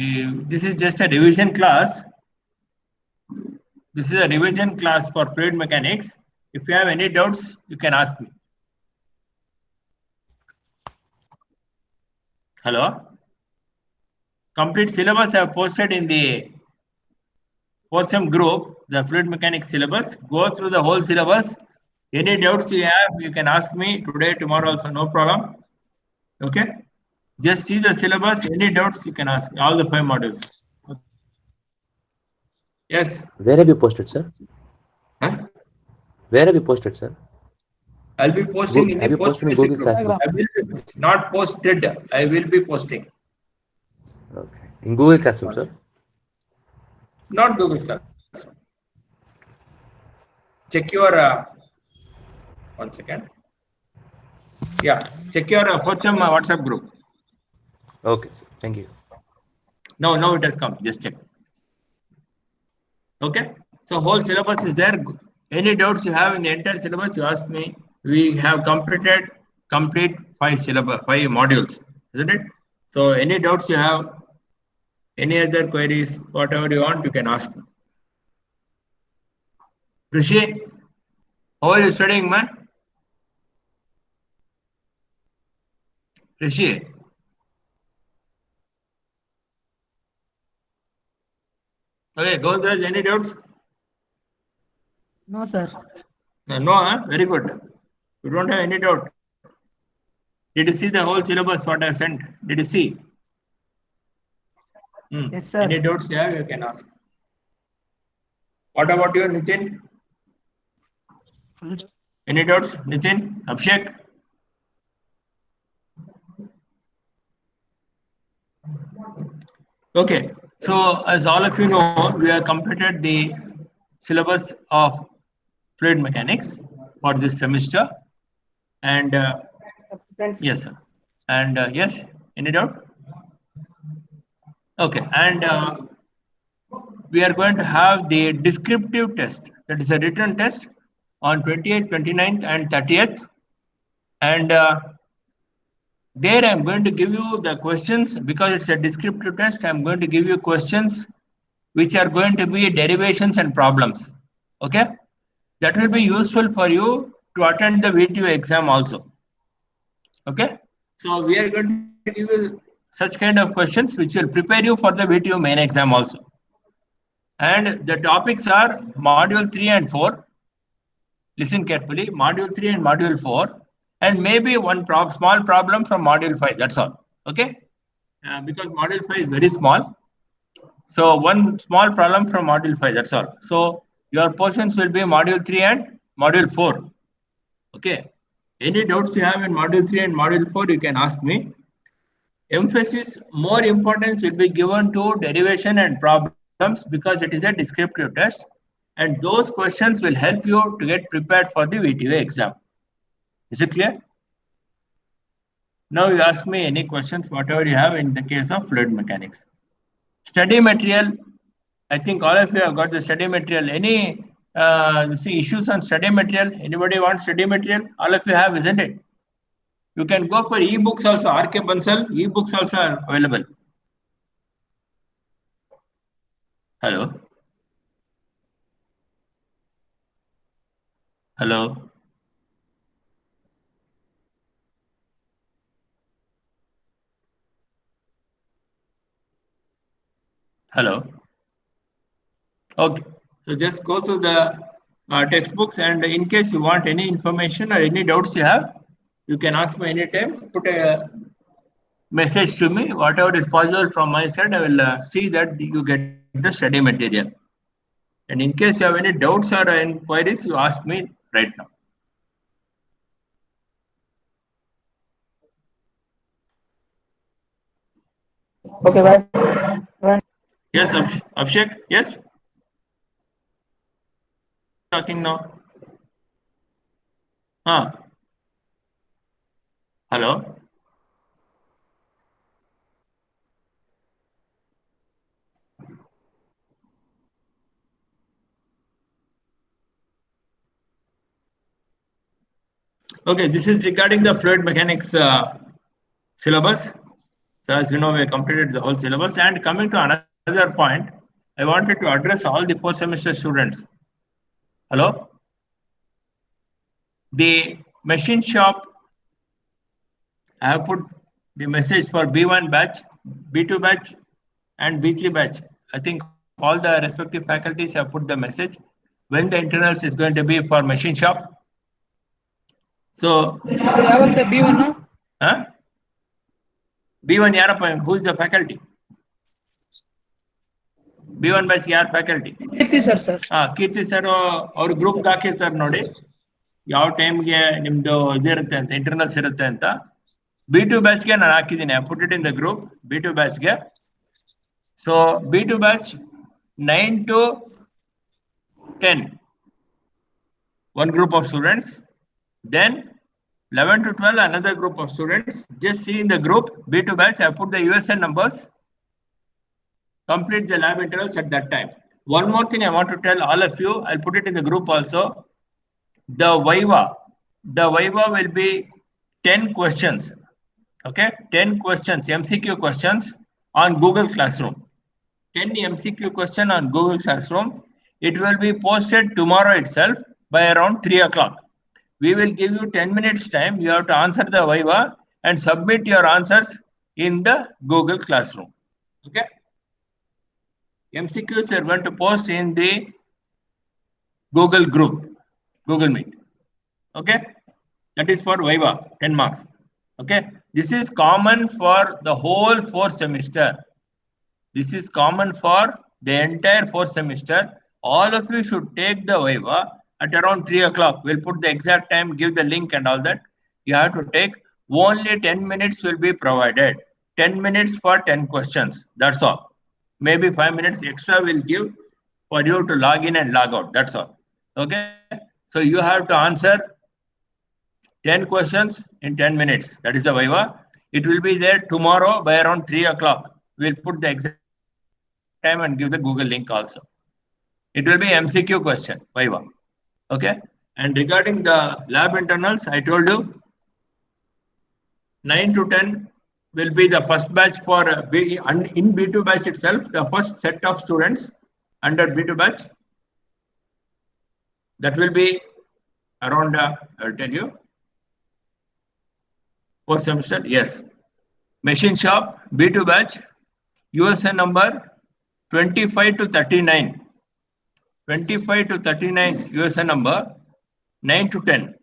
This is just a revision class. This is a revision class for fluid mechanics. If you have any doubts, you can ask me. Hello. Complete syllabus I have posted in the OSM group, the fluid mechanics syllabus. Go through the whole syllabus. Any doubts you have, you can ask me today, tomorrow also, no problem. Okay. Just see the syllabus. Any doubts, you can ask all the 5 modules. Yes. Where have you posted, sir? Huh? Where have you posted, sir? I'll be posting in the Have you post posted in basic Google group. Classroom? I will not posted. I will be posting. Okay. In Google Classroom, sir? Not Google Classroom. Check your 1 second. Yeah, check your first WhatsApp group. Okay, sir. Thank you. Now it has come. Just check. Okay. So whole syllabus is there. Any doubts you have in the entire syllabus, you ask me. We have completed complete 5 syllabus, 5 modules, isn't it? So any doubts you have, any other queries, whatever you want, you can ask me. Rishi, how are you studying, man? Rishi. Okay, Govindraj, any doubts? No, sir. No, huh? Very good. You don't have any doubt. Did you see the whole syllabus what I sent? Did you see? Yes, sir. Any doubts you have, you can ask. What about you, Nitin? Any doubts, Nitin? Abhishek? Okay, so as all of you know, we have completed the syllabus of fluid mechanics for this semester. And yes, sir. And yes, any doubt? Okay, and we are going to have the descriptive test, that is a written test on 28th, 29th, and 30th. And there I'm going to give you the questions because it's a descriptive test. I'm going to give you questions which are going to be derivations and problems. Okay, that will be useful for you to attend the VTU exam also. Okay, so we are going to give you such kind of questions which will prepare you for the VTU main exam also. And the topics are module 3 and 4. Listen carefully, module 3 and module 4, and maybe one small problem from module 5. That's all. Okay, because module 5 is very small. So one small problem from module 5. That's all. So your portions will be module 3 and module 4. Okay. Any doubts you have in module 3 and module 4, you can ask me. Emphasis, more importance will be given to derivation and problems because it is a descriptive test, and those questions will help you to get prepared for the VTU exam. Is it clear? Now you ask me any questions, whatever you have in the case of fluid mechanics. Study material, I think all of you have got the study material. Any issues on study material? Anybody want study material? All of you have, isn't it? You can go for e-books also. RK Bansal, e-books also are available. Hello. Hello. Hello. Okay. So just go through the textbooks, and in case you want any information or any doubts you have, you can ask me anytime. Put a message to me. Whatever is possible from my side, I will see that you get the study material. And in case you have any doubts or inquiries, you ask me right now. Okay, bye. Yes, Abhishek. Yes. Talking now. Hello. Okay, this is regarding the fluid mechanics syllabus. So as you know, we have completed the whole syllabus. And coming to another point, I wanted to address all the 4th semester students. Hello? The machine shop, I have put the message for B1 batch, B2 batch, and B3 batch. I think all the respective faculties have put the message when the internals is going to be for machine shop. So, B1 huh? B1 Yarappa, who is the faculty? B1 batch ಯಾರು faculty? Kirti sir. ಕೀರ್ತಿ sir ಅವ್ರ group ಹಾಕಿರ್ತಾರೆ ನೋಡಿ ಯಾವ ಟೈಮ್ಗೆ ನಿಮ್ದು ಇದಿರುತ್ತೆ ಅಂತ internals ಇರುತ್ತೆ ಅಂತ. B2 ಬ್ಯಾಚ್ಗೆ ನಾನು ಹಾಕಿದ್ದೀನಿ. I put it in the group B2 ಬ್ಯಾಚ್ಗೆ. So B2 batch 9 to 10 one group of students, then 11 to 12 another group of students. Just see in the group B2 batch, I put the USN numbers. Complete the lab intervals at that time. One more thing I want to tell all of you, I'll put it in the group also. The Viva will be 10 questions. Okay, 10 questions, MCQ questions on Google Classroom. 10 MCQ question on Google Classroom. It will be posted tomorrow itself by around 3 o'clock. We will give you 10 minutes time. You have to answer the Viva and submit your answers in the Google Classroom. Okay. MCQs we are going to post in the Google group, Google Meet. Okay. That is for Viva, 10 marks. Okay. This is common for the whole 4th semester. This is common for the entire 4th semester. All of you should take the Viva at around 3 o'clock. We'll put the exact time, give the link and all that. You have to take. Only 10 minutes will be provided. 10 minutes for 10 questions. That's all. Maybe 5 minutes extra will give for you to log in and log out. That's all. Okay. So you have to answer 10 questions in 10 minutes. That is the Viva. It will be there tomorrow by around 3 o'clock. We'll put the exact time and give the Google link also. It will be MCQ question, Viva. Okay. And regarding the lab internals, I told you 9 to 10 will be the first batch for in B2 batch itself, the first set of students under B2 batch. That will be around, I'll tell you, 4th semester, yes. Machine shop, B2 batch, USN number 25 to 39. 25 to 39 USN number, 9 to 10.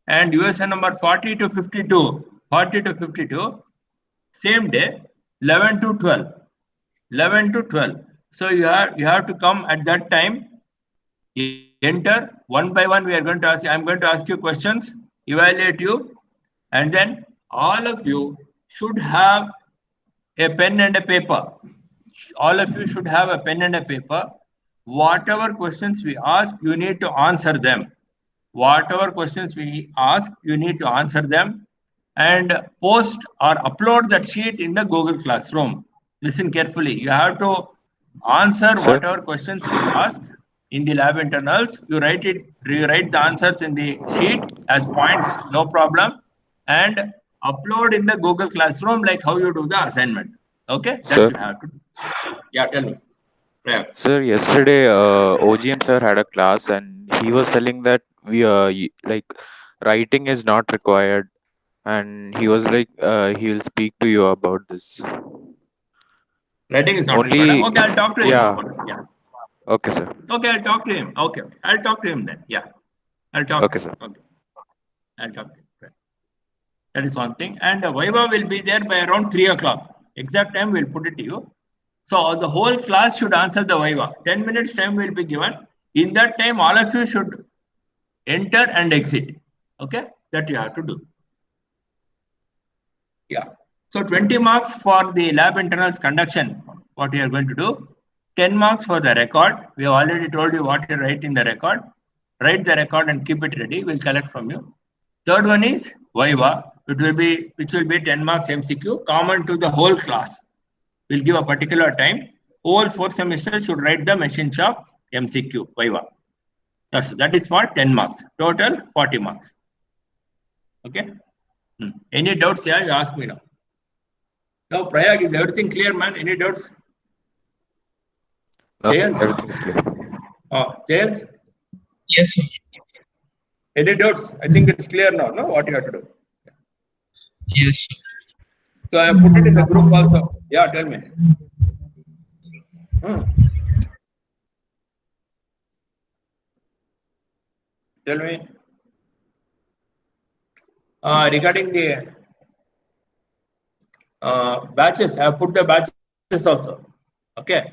And USN number 40 to 52. 40 to 52. Same day, 11 to 12. 11 to 12. So you have to come at that time. Enter one by one. We are going to ask. I'm going to ask you questions, evaluate you, and then all of you should have a pen and a paper. All of you should have a pen and a paper. Whatever questions we ask, you need to answer them. Whatever questions we ask, you need to answer them and post or upload that sheet in the Google Classroom. Listen carefully. You have to answer whatever questions we ask in the lab internals. You write the answers in the sheet as points, no problem, and upload in the Google Classroom like how you do the assignment. Okay, that Sir. you have to do. Yeah, tell me. Yeah. Sir, yesterday OGM sir had a class and he was telling that we like writing is not required, and he was like he will speak to you about this. Writing is not Only- required. Okay, I'll talk to him. yeah. about it. Yeah. Okay, sir. Okay, I'll talk to him. Okay, I'll talk to him then. Yeah, I'll talk. Okay, to him. sir. Okay, I'll talk to him. Right. That is one thing. And Viva will be there by around 3 o'clock. Exact time we'll put it to you. So the whole class should answer the Viva. 10 minutes time will be given. In that time, all of you should enter and exit. Okay, that you have to do. Yeah. So 20 marks for the lab internals conduction. What you are going to do? 10 marks for the record. We have already told you what you write in the record. Write the record and keep it ready. We'll collect from you. Third one is Viva, which will be 10 marks MCQ, common to the whole class. We'll give a particular time. All 4 semesters should write the machine shop MCQ, Viva. That is for 10 marks. Total 40 marks. Okay. Any doubts here? You ask me now. Now, Prayag, is everything clear, man? Any doubts? No, Jayant? everything is clear. Jayant? Yes, sir. Any doubts? I think it's clear now, no? What you have to do. Yes, sir. So I have put it in the group also. Yeah, tell me. Tell me. Regarding the batches, I have put the batches also. Okay.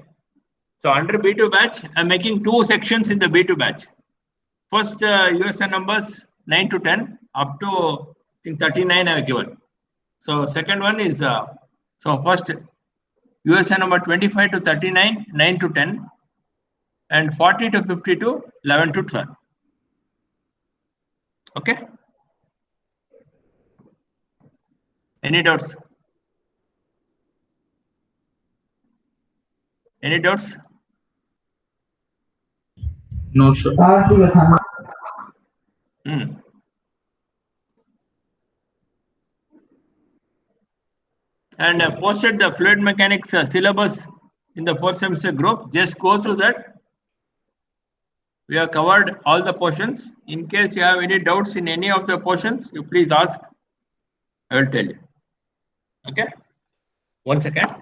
So under B2 batch, I'm making two sections in the B2 batch. First, USN numbers 9 to 10, up to I think 39 I have given. So second one is, so first USN number 25 to 39, 9 to 10, and 40 to 52, 11 to 12. Okay. Any doubts? Any doubts? No, sir. And posted the fluid mechanics syllabus in the fourth semester group. Just go through that. We have covered all the portions. In case you have any doubts in any of the portions, you please ask. I will tell you. Okay. 1 second.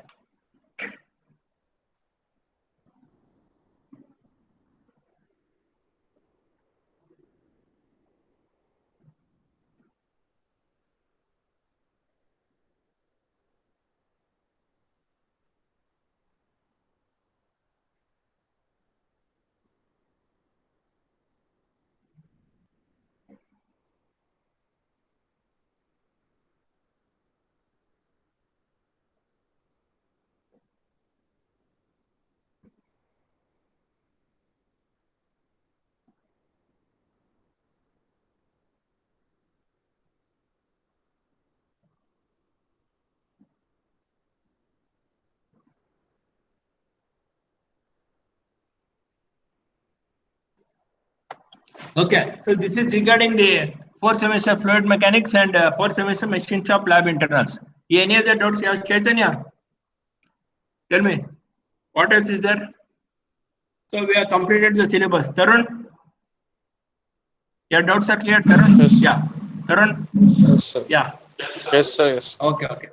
Okay, so this is regarding the fourth semester fluid mechanics and fourth semester machine shop lab internals. Any other doubts you have, Chaitanya? Tell me, what else is there? So we have completed the syllabus. Tarun? Your doubts are clear, Tarun? Yes. Yeah. Tarun? Yes, sir. Yeah. Yes, sir. Yes. Okay, okay.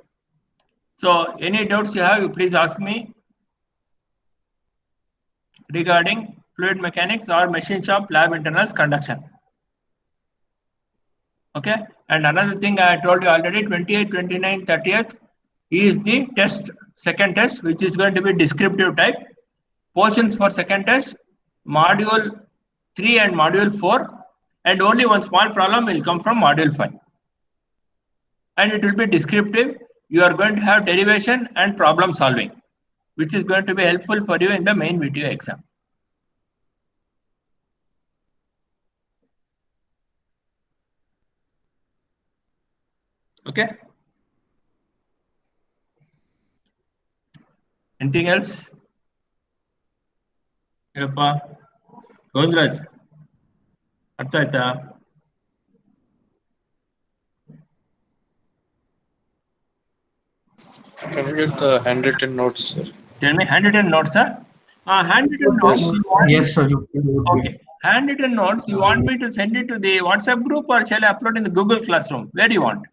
So any doubts you have, you please ask me regarding fluid mechanics or machine shop lab internals conduction. Okay, and another thing I told you already, 28th, 29th, 30th is the test, second test, which is going to be descriptive type. Portions for second test, module 3 and module 4, and only one small problem will come from module 5. And it will be descriptive. You are going to have derivation and problem solving, which is going to be helpful for you in the main VTO exam. Okay. Anything else? Yeppa. Gondraj. ಅರ್ಥ ಆಯ್ತಾ? Can we get the handwritten notes, sir? Tell me, handwritten notes, sir. Handwritten notes. Yes. You want, Yes, sir. okay. Handwritten notes. You want me to send it to the WhatsApp group or shall I upload in the Google Classroom? Where do you want?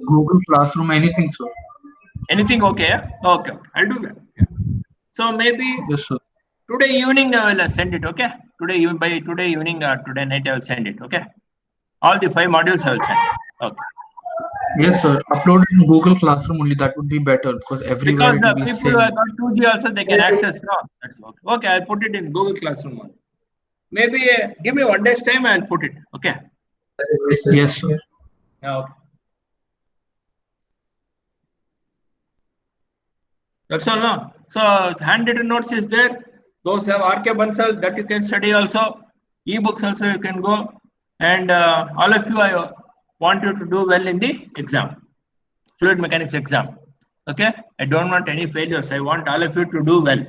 Google Classroom, anything, sir. Anything okay? Yeah? Okay, okay. I'll do that. Yeah. So maybe Yes, sir. today evening I will send it. Okay. Today even by today evening or today night I will send it. Okay. All the 5 modules I will send. Okay. Yes, sir. Upload it in Google Classroom only. That would be better because everywhere Because it the will be people who same. have got 2G also they can access now. That's okay. Okay, I'll put it in Google Classroom only. Maybe give me 1 day's time. I'll put it. Okay. Yes, sir. Yeah, okay. That's all now. So handwritten notes is there. Those have RK Bansal that you can study also. E-books also you can go. And all of you, I want you to do well in the exam, fluid mechanics exam. Okay. I don't want any failures. I want all of you to do well.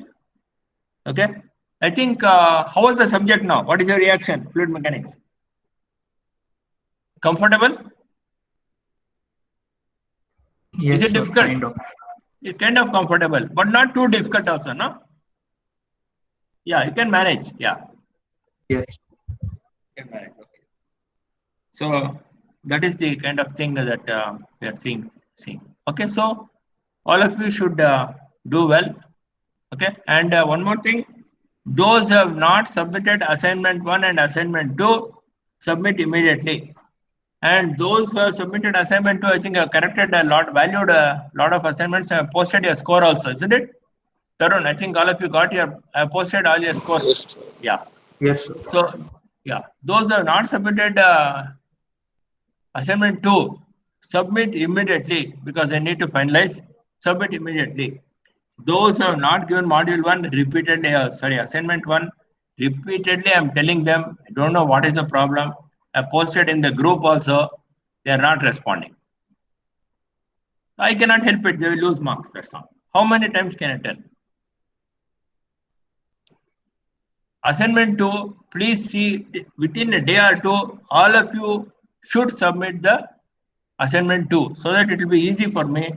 Okay. I think how is the subject now? What is your reaction? Fluid mechanics. Comfortable? Yes, Is it sir, difficult? kind of. It's kind of comfortable, but not too difficult also, no? Yeah, you can manage. Yeah, Yes. you can manage. Okay. So that is the kind of thing that we are seeing. Okay, so all of you should do well. Okay, and one more thing, those who have not submitted assignment 1 and assignment 2, submit immediately. And those who have submitted assignment 2, I think have corrected a lot, valued a lot of assignments, and posted your score also, isn't it? Tarun, I think all of you got your, posted all your scores. Yes, sir. Yeah. Yes, sir. So, yeah, those who have not submitted assignment 2, submit immediately because they need to finalize. Submit immediately. Those who have not given module 1 repeatedly, assignment 1 repeatedly, I'm telling them, I don't know what is the problem. I posted in the group also, they are not responding. I cannot help it, they will lose marks, that's all. How many times can I tell? Assignment 2, please see within a day or two, all of you should submit the assignment 2 so that it will be easy for me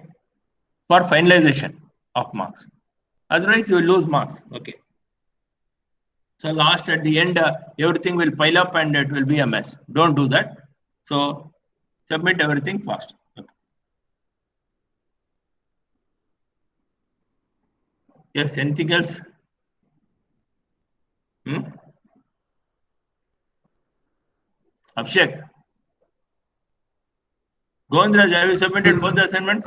for finalization of marks. Otherwise, you will lose marks. Okay. So last at the end, everything will pile up and it will be a mess. Don't do that. So submit everything fast. Okay. Yes, anything else? Abhishek. Govindraj, have you submitted both the assignments?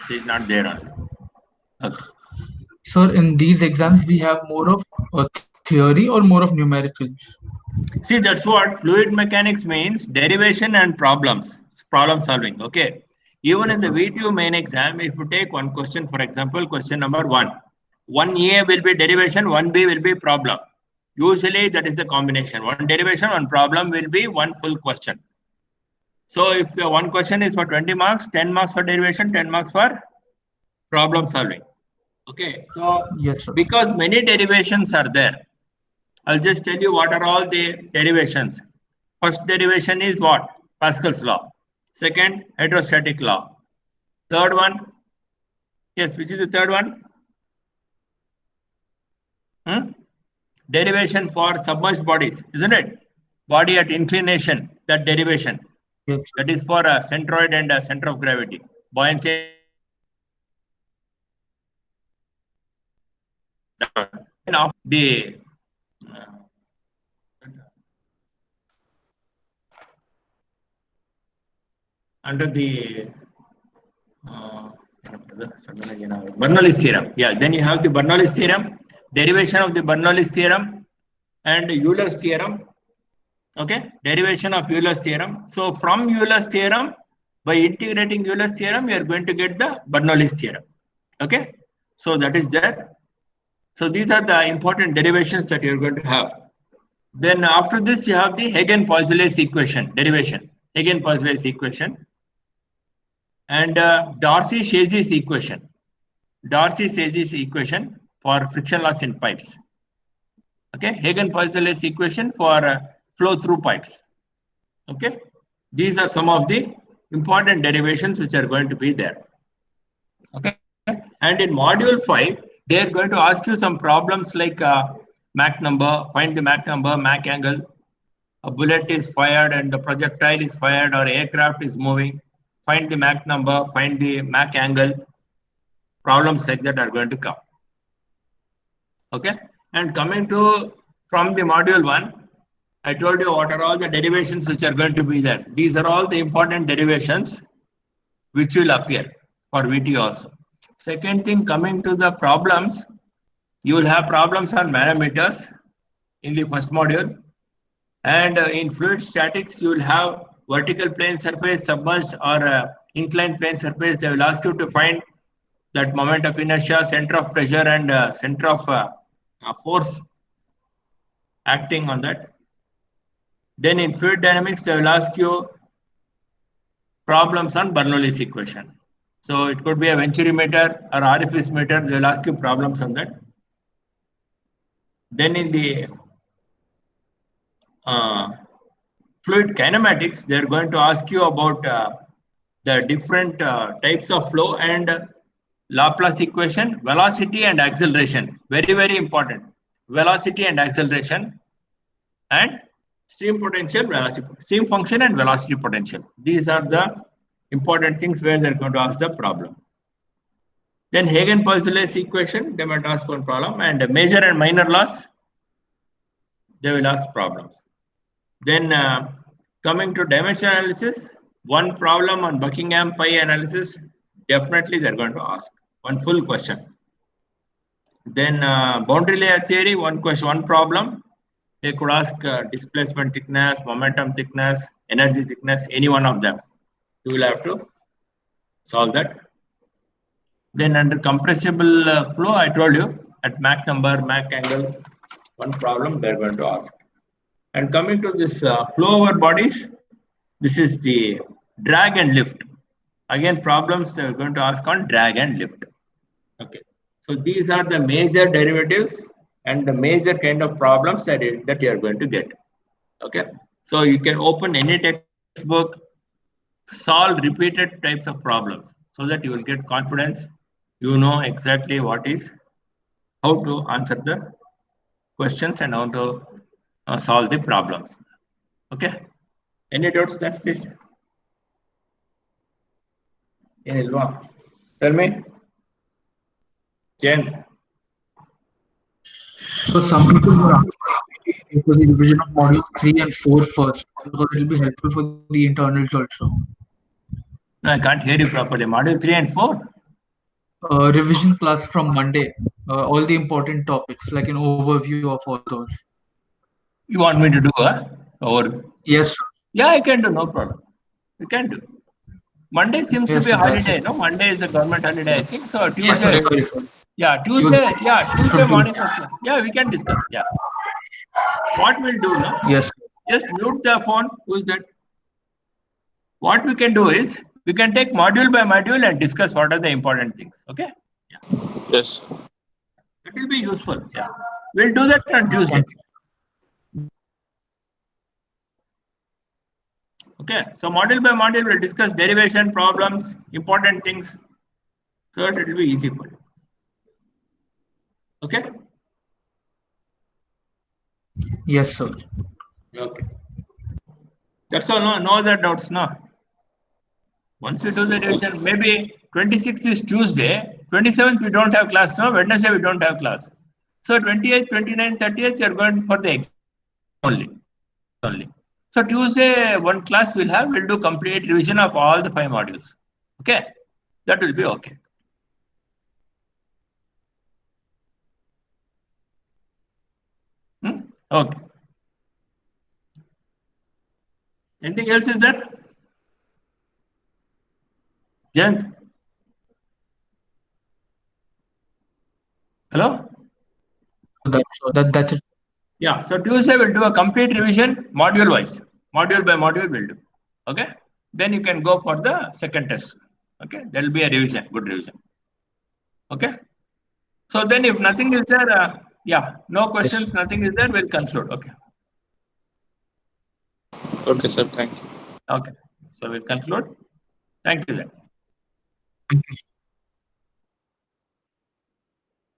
He's not there only. Okay. Sir, in these exams, we have more of theory or more of numericals? See, that's what fluid mechanics means, derivation and problem solving. Okay. Even in the VTU main exam, if you take one question, for example, question number 1, 1A will be derivation, 1B will be problem. Usually that is the combination. One derivation, one problem will be one full question. So if the one question is for 20 marks, 10 marks for derivation, 10 marks for problem solving. Okay. So Yes, sir. because many derivations are there, I'll just tell you what are all the derivations. First derivation is what? Pascal's law. Second, hydrostatic law. Third one, yes, which is the third one? Derivation for submerged bodies, isn't it? Body at inclination, that derivation. Yes, sir. That is for a centroid and a center of gravity. Buoyancy. Of the under the Bernoulli's theorem. Yeah, then you have the Bernoulli's theorem, derivation of the Bernoulli's theorem, and Euler's theorem. Okay, derivation of Euler's theorem. So from Euler's theorem, by integrating Euler's theorem, you are going to get the Bernoulli's theorem. Okay, so that is there. So these are the important derivations that you are going to have. Then after this, you have the Hagen-Poiseuille's equation, derivation, Hagen-Poiseuille's equation, and Darcy-Chazy's equation. Darcy-Chazy's equation for friction loss in pipes. Okay, Hagen-Poiseuille's equation for flow through pipes. Okay, these are some of the important derivations which are going to be there. Okay, and in module 5, they are going to ask you some problems like Mach number, find the Mach number, Mach angle. A bullet is fired and the projectile is fired, or aircraft is moving. Find the Mach number, find the Mach angle. Problems like that are going to come. Okay, and coming to from the module 1, I told you what are all the derivations which are going to be there. These are all the important derivations which will appear for VT also. Second thing, coming to the problems, you will have problems on manometers in the first module. And in fluid statics, you will have vertical plane surface, submerged or inclined plane surface. They will ask you to find that moment of inertia, center of pressure, and center of force acting on that. Then in fluid dynamics, they will ask you problems on Bernoulli's equation. So it could be a Venturi meter or orifice meter. They will ask you problems on that. Then in the fluid kinematics, they're going to ask you about the different types of flow and Laplace equation, velocity and acceleration. Very, very important. Velocity and acceleration, and stream potential, velocity, stream function and velocity potential. These are the important things where they're going to ask the problem. Then Hagen-Poiseuille's equation, they might ask one problem, and major and minor laws, they will ask problems. Then coming to dimension analysis, one problem on Buckingham pi analysis, definitely they're going to ask one full question. Then boundary layer theory, one question, one problem. They could ask displacement thickness, momentum thickness, energy thickness, any one of them. You will have to solve that. Then under compressible flow, I told you at Mach number, Mach angle, one problem they're going to ask. And coming to this flow over bodies, this is the drag and lift. Again, problems they're going to ask on drag and lift. Okay. So these are the major derivatives and the major kind of problems that you are going to get. Okay. So you can open any textbook, solve repeated types of problems so that you will get confidence. You know exactly what is, how to answer the questions and how to solve the problems. Okay. Any doubts there, please? Tell me. Jayant. So some people were asking for the revision of module 3 and 4 first, because it will be helpful for the internals also. No, I can't hear you properly. Module 3 and 4? Revision class from Monday, all the important topics, like an overview of all those. You want me to do a overview? Yes, sir. Yeah, I can do, no problem. You can do. Monday seems Yes, to be a sir, that's holiday, it. no? Monday is a government holiday, I think. So Tuesday. Yes, sir. Sorry, sorry. Yeah, Tuesday. Yeah, Tuesday morning. Yeah, we can discuss. Yeah. What we'll do now? Yes. Just mute the phone. Who's that? What we can do is we can take module by module and discuss what are the important things. Okay? Yeah. Yes, sir. It will be useful. Yeah. We'll do that on Tuesday. Okay. So module by module, we'll discuss derivation, problems, important things. So that it will be easy for you. Okay? Yes, sir. Okay. That's all. No other doubts. No. Once we do the revision, maybe 26th is Tuesday, 27th we don't have class. No, Wednesday we don't have class. So 28th, 29th, 30th you are going for the exam only. So Tuesday one class we'll have. We'll do complete revision of all the 5 modules. Okay, that will be okay. Okay. Anything else is there? Jayant? Hello? That's it. Yeah, so Tuesday we'll do a complete revision module wise. Module by module we'll do. Okay? Then you can go for the second test. Okay? There will be a revision, good revision. Okay? So then if nothing is there, yeah, no questions, Yes. nothing is there, we'll conclude. Okay. Okay, sir. Thank you. Okay. So we'll conclude. Thank you then. Thank you.